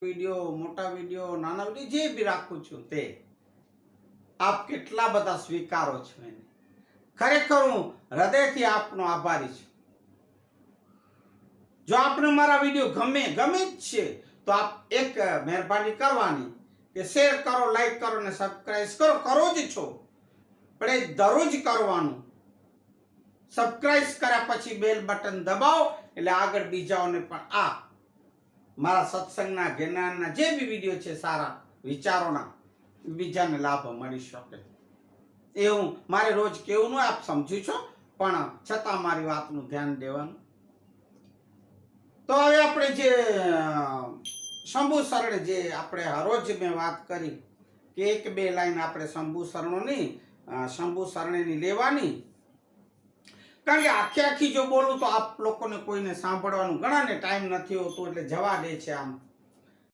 Video, મોટા video, નાના video જે બી રાખું છું તે આપ કેટલા બધા સ્વીકારો છો એને. ખરેખર હું હૃદયથી આપનો આભારી છું. જો આપને મારા વિડીયો ગમે જ છે તો આપ એક મહેરબાની કરવાની કે શેર કરો, લાઈક કરો ને સબસ્ક્રાઇબ કરો જ છો, પણ એ દરરોજ કરવાનું. સબસ્ક્રાઇબ કર્યા પછી બેલ બટન દબાવો એટલે આગળ બીજાઓને પણ આ મારા સત્સંગના, જ્ઞાનના જે બી વિડીયો છે સારા વિચારોના બીજાને લાભ મળી શકે. એવું મારે રોજ કેવું ન આપ સમજો છો, પણ છતાં મારી વાતનું ધ્યાન દેવાનું. તો હવે આપણે જે શંભુ શરણ, જે આપણે હરોજ મેં વાત કરી કે એક બે લાઈન આપણે શંભુ શરણોની, શંભુ શરણેની લેવાની. કારણ કે આખી જો બોલું તો આપ લોકોને કોઈને સાંભળવાનું ઘણાને ટાઈમ નથી હોતો એટલે જવા દે છે. આમ